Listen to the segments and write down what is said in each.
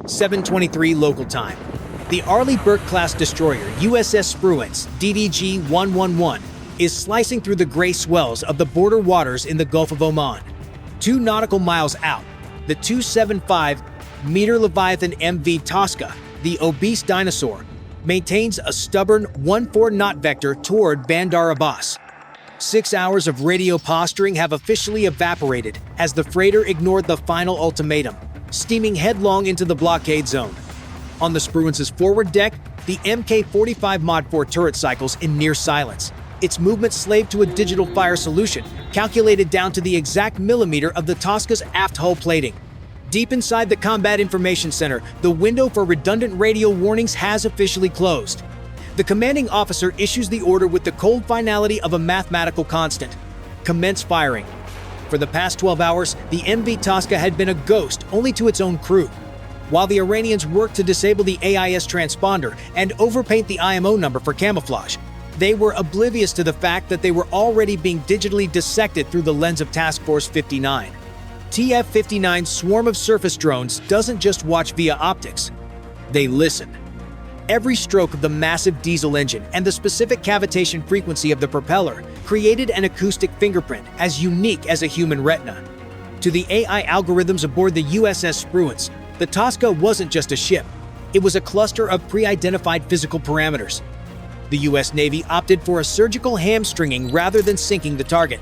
7:23 local time. The Arleigh Burke-class destroyer USS Spruance, DDG-111, is slicing through the gray swells of the border waters in the Gulf of Oman. 2 nautical miles out, the 275-meter Leviathan MV Tosca, the obese dinosaur, maintains a stubborn 14-knot vector toward Bandar Abbas. 6 hours of radio posturing have officially evaporated as the freighter ignored the final ultimatum, steaming headlong into the blockade zone. On the Spruance's forward deck, the Mk-45 Mod 4 turret cycles in near silence, its movement slave to a digital fire solution calculated down to the exact millimeter of the Tosca's aft hull plating. Deep inside the Combat Information Center, the window for redundant radio warnings has officially closed. The commanding officer issues the order with the cold finality of a mathematical constant: commence firing. For the past 12 hours, the MV Tosca had been a ghost only to its own crew. While the Iranians worked to disable the AIS transponder and overpaint the IMO number for camouflage, they were oblivious to the fact that they were already being digitally dissected through the lens of Task Force 59. TF-59's swarm of surface drones doesn't just watch via optics, they listen. Every stroke of the massive diesel engine and the specific cavitation frequency of the propeller created an acoustic fingerprint as unique as a human retina. To the AI algorithms aboard the USS Spruance, the Tosca wasn't just a ship, it was a cluster of pre-identified physical parameters. The US Navy opted for a surgical hamstringing rather than sinking the target.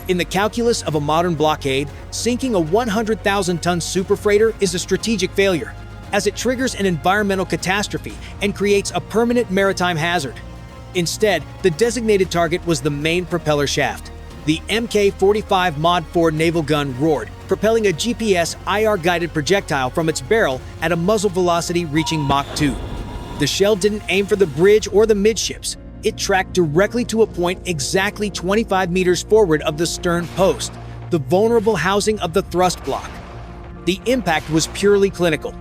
In the calculus of a modern blockade, sinking a 100,000-ton superfreighter is a strategic failure, as it triggers an environmental catastrophe and creates a permanent maritime hazard. Instead, the designated target was the main propeller shaft. The Mk-45 Mod 4 naval gun roared, propelling a GPS IR-guided projectile from its barrel at a muzzle velocity reaching Mach 2. The shell didn't aim for the bridge or the midships. It tracked directly to a point exactly 25 meters forward of the stern post, the vulnerable housing of the thrust block. The impact was purely clinical.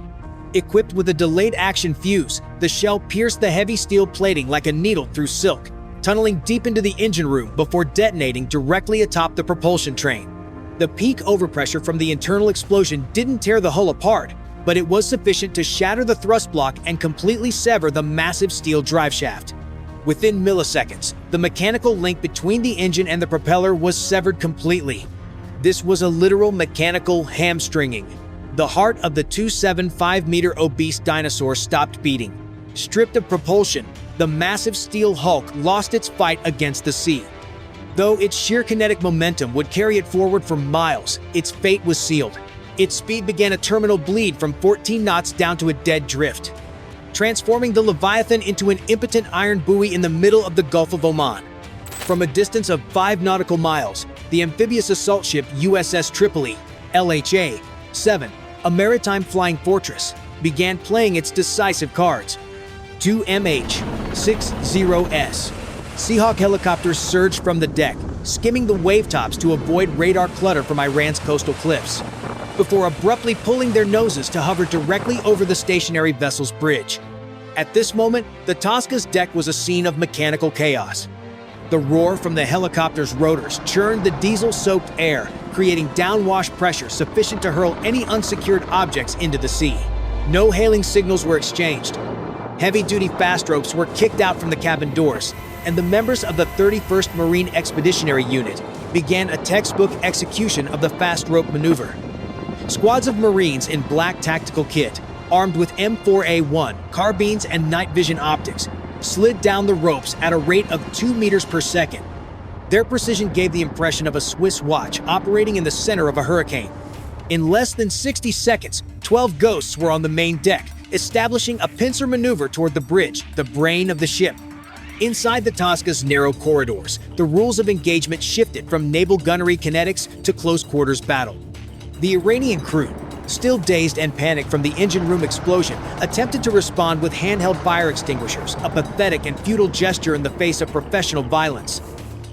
Equipped with a delayed action fuse, the shell pierced the heavy steel plating like a needle through silk, tunneling deep into the engine room before detonating directly atop the propulsion train. The peak overpressure from the internal explosion didn't tear the hull apart, but it was sufficient to shatter the thrust block and completely sever the massive steel driveshaft. Within milliseconds, the mechanical link between the engine and the propeller was severed completely. This was a literal mechanical hamstringing. The heart of the 275-meter obese dinosaur stopped beating. Stripped of propulsion, the massive steel hulk lost its fight against the sea. Though its sheer kinetic momentum would carry it forward for miles, its fate was sealed. Its speed began a terminal bleed from 14 knots down to a dead drift, transforming the Leviathan into an impotent iron buoy in the middle of the Gulf of Oman. From a distance of 5 nautical miles, the amphibious assault ship USS Tripoli, LHA-7, a maritime flying fortress, began playing its decisive cards. 2 MH-60S Seahawk helicopters surged from the deck, skimming the wavetops to avoid radar clutter from Iran's coastal cliffs, before abruptly pulling their noses to hover directly over the stationary vessel's bridge. At this moment, the Tosca's deck was a scene of mechanical chaos. The roar from the helicopter's rotors churned the diesel-soaked air, creating downwash pressure sufficient to hurl any unsecured objects into the sea. No hailing signals were exchanged. Heavy-duty fast ropes were kicked out from the cabin doors, and the members of the 31st Marine Expeditionary Unit began a textbook execution of the fast rope maneuver. Squads of Marines in black tactical kit, armed with M4A1 carbines and night vision optics, slid down the ropes at a rate of 2 meters per second. Their precision gave the impression of a Swiss watch operating in the center of a hurricane. In less than 60 seconds, 12 ghosts were on the main deck, establishing a pincer maneuver toward the bridge, the brain of the ship. Inside the Tosca's narrow corridors, the rules of engagement shifted from naval gunnery kinetics to close-quarters battle. The Iranian crew, still dazed and panicked from the engine room explosion, attempted to respond with handheld fire extinguishers, a pathetic and futile gesture in the face of professional violence.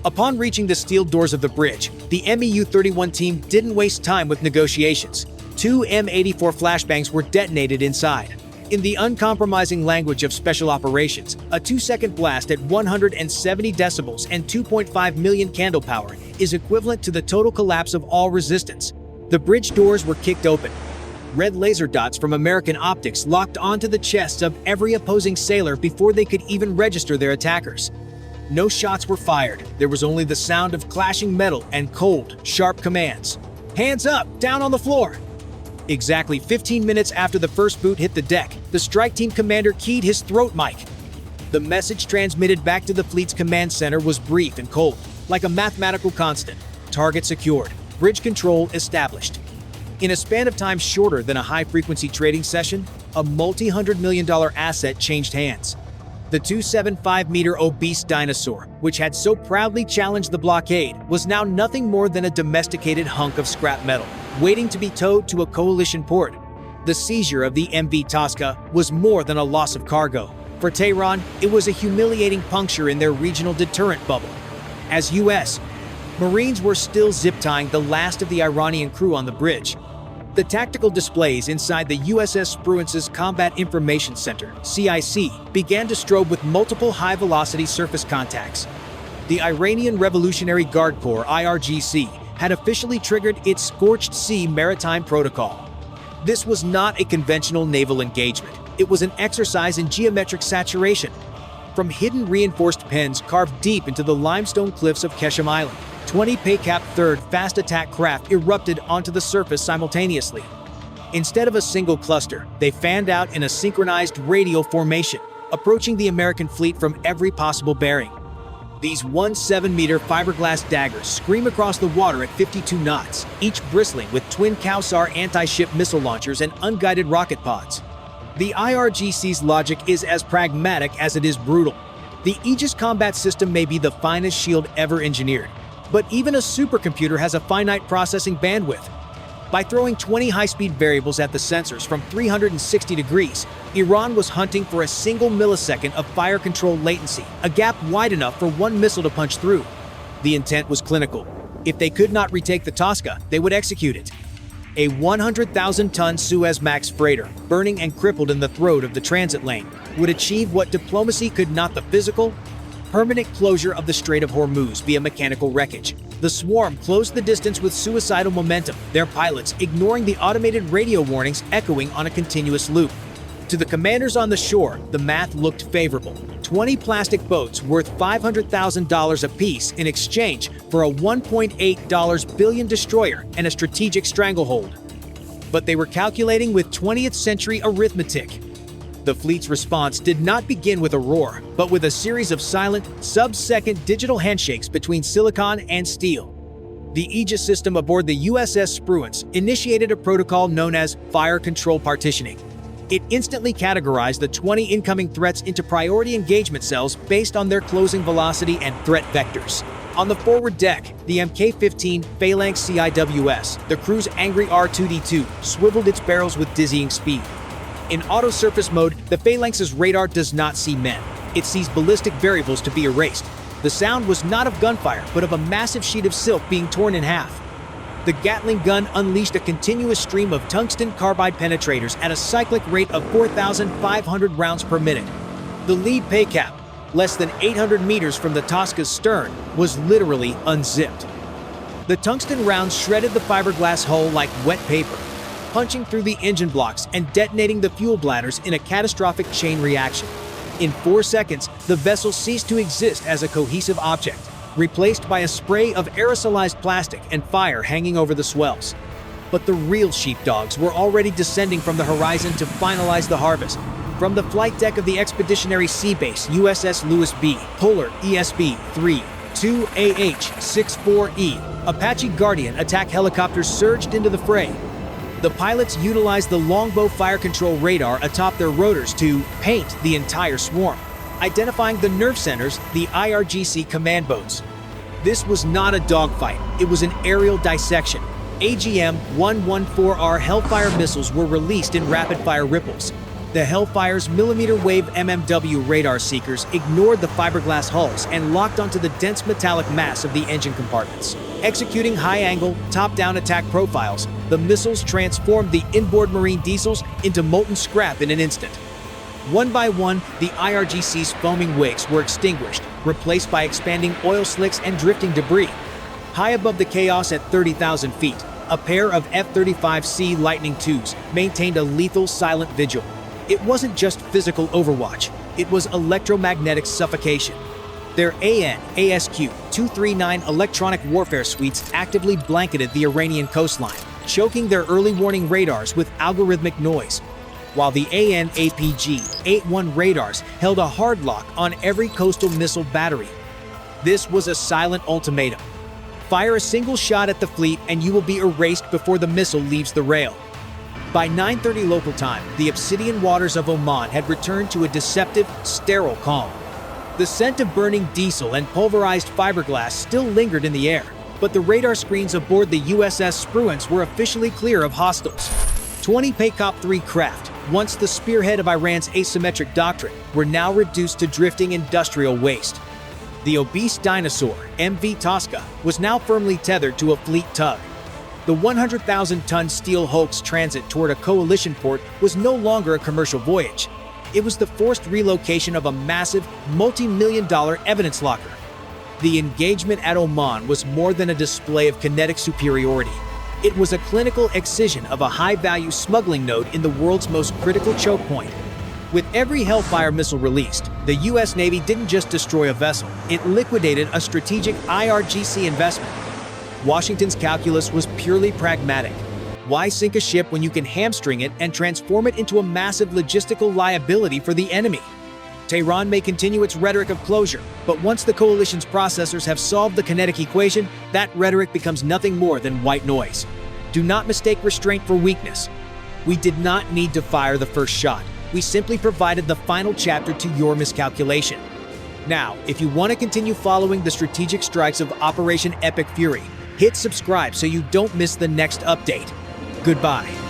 Upon reaching the steel doors of the bridge, the MEU-31 team didn't waste time with negotiations. 2 M84 flashbangs were detonated inside. In the uncompromising language of special operations, a 2-second blast at 170 decibels and 2.5 million candle power is equivalent to the total collapse of all resistance. The bridge doors were kicked open. Red laser dots from American optics locked onto the chests of every opposing sailor before they could even register their attackers. No shots were fired. There was only the sound of clashing metal and cold, sharp commands. "Hands up! Down on the floor!" Exactly 15 minutes after the first boot hit the deck, the strike team commander keyed his throat mic. The message transmitted back to the fleet's command center was brief and cold, like a mathematical constant. Target secured. Bridge control established. In a span of time shorter than a high-frequency trading session, a multi-hundred-million-dollar asset changed hands. The 275-meter obese dinosaur, which had so proudly challenged the blockade, was now nothing more than a domesticated hunk of scrap metal, waiting to be towed to a coalition port. The seizure of the MV Tosca was more than a loss of cargo. For Tehran, it was a humiliating puncture in their regional deterrent bubble. As U.S. Marines were still zip-tying the last of the Iranian crew on the bridge, the tactical displays inside the USS Spruance's Combat Information Center, CIC, began to strobe with multiple high-velocity surface contacts. The Iranian Revolutionary Guard Corps, IRGC, had officially triggered its Scorched Sea maritime protocol. This was not a conventional naval engagement. It was an exercise in geometric saturation. From hidden reinforced pens carved deep into the limestone cliffs of Keshem Island, 20 PACAP 3rd fast attack craft erupted onto the surface simultaneously. Instead of a single cluster, they fanned out in a synchronized radial formation, approaching the American fleet from every possible bearing. These 17-meter fiberglass daggers scream across the water at 52 knots, each bristling with twin Kausar anti-ship missile launchers and unguided rocket pods. The IRGC's logic is as pragmatic as it is brutal. The Aegis combat system may be the finest shield ever engineered, but even a supercomputer has a finite processing bandwidth. By throwing 20 high-speed variables at the sensors from 360 degrees, Iran was hunting for a single millisecond of fire control latency, a gap wide enough for one missile to punch through. The intent was clinical. If they could not retake the Tosca, they would execute it. A 100,000-ton Suezmax freighter, burning and crippled in the throat of the transit lane, would achieve what diplomacy could not: the physical, permanent closure of the Strait of Hormuz via mechanical wreckage. The swarm closed the distance with suicidal momentum, their pilots ignoring the automated radio warnings echoing on a continuous loop. To the commanders on the shore, the math looked favorable. 20 plastic boats worth $500,000 apiece in exchange for a $1.8 billion destroyer and a strategic stranglehold. But they were calculating with 20th century arithmetic. The fleet's response did not begin with a roar, but with a series of silent, sub-second digital handshakes between silicon and steel. The Aegis system aboard the USS Spruance initiated a protocol known as fire control partitioning. It instantly categorized the 20 incoming threats into priority engagement cells based on their closing velocity and threat vectors. On the forward deck, the Mk-15 Phalanx CIWS, the crew's angry R-2D2, swiveled its barrels with dizzying speed. In auto-surface mode, the Phalanx's radar does not see men. It sees ballistic variables to be erased. The sound was not of gunfire, but of a massive sheet of silk being torn in half. The Gatling gun unleashed a continuous stream of tungsten carbide penetrators at a cyclic rate of 4,500 rounds per minute. The lead PACAP, less than 800 meters from the Tosca's stern, was literally unzipped. The tungsten rounds shredded the fiberglass hull like wet paper, punching through the engine blocks and detonating the fuel bladders in a catastrophic chain reaction. In 4 seconds, the vessel ceased to exist as a cohesive object, replaced by a spray of aerosolized plastic and fire hanging over the swells. But the real sheepdogs were already descending from the horizon to finalize the harvest. From the flight deck of the Expeditionary Sea Base USS Lewis B. Polar ESB-3 2AH-64E, Apache Guardian attack helicopters surged into the fray. The pilots utilized the longbow fire control radar atop their rotors to paint the entire swarm, identifying the nerve centers, the IRGC command boats. This was not a dogfight, it was an aerial dissection. AGM-114R Hellfire missiles were released in rapid-fire ripples. The Hellfire's millimeter-wave MMW radar seekers ignored the fiberglass hulls and locked onto the dense metallic mass of the engine compartments. Executing high-angle, top-down attack profiles, the missiles transformed the inboard marine diesels into molten scrap in an instant. One by one, the IRGC's foaming wakes were extinguished, replaced by expanding oil slicks and drifting debris. High above the chaos at 30,000 feet, A pair of F-35C Lightning IIs maintained a lethal silent vigil. It wasn't just physical overwatch, it was electromagnetic suffocation. Their AN/ASQ-239 electronic warfare suites actively blanketed the Iranian coastline, choking their early warning radars with algorithmic noise, while the AN/APG-81 radars held a hard lock on every coastal missile battery. This was a silent ultimatum. Fire a single shot at the fleet and you will be erased before the missile leaves the rail. By 9:30 local time, the obsidian waters of Oman had returned to a deceptive, sterile calm. The scent of burning diesel and pulverized fiberglass still lingered in the air, but the radar screens aboard the USS Spruance were officially clear of hostiles. 20 PACOP-3 craft, once the spearhead of Iran's asymmetric doctrine, were now reduced to drifting industrial waste. The obese dinosaur, MV Tosca, was now firmly tethered to a fleet tug. The 100,000-ton steel hulk's transit toward a coalition port was no longer a commercial voyage. It was the forced relocation of a massive, multi-million-dollar evidence locker. The engagement at Oman was more than a display of kinetic superiority. It was a clinical excision of a high-value smuggling node in the world's most critical choke point. With every Hellfire missile released, the U.S. Navy didn't just destroy a vessel, it liquidated a strategic IRGC investment. Washington's calculus was purely pragmatic. Why sink a ship when you can hamstring it and transform it into a massive logistical liability for the enemy? Tehran may continue its rhetoric of closure, but once the coalition's processors have solved the kinetic equation, that rhetoric becomes nothing more than white noise. Do not mistake restraint for weakness. We did not need to fire the first shot. We simply provided the final chapter to your miscalculation. Now, if you want to continue following the strategic strikes of Operation Epic Fury, hit subscribe so you don't miss the next update. Goodbye.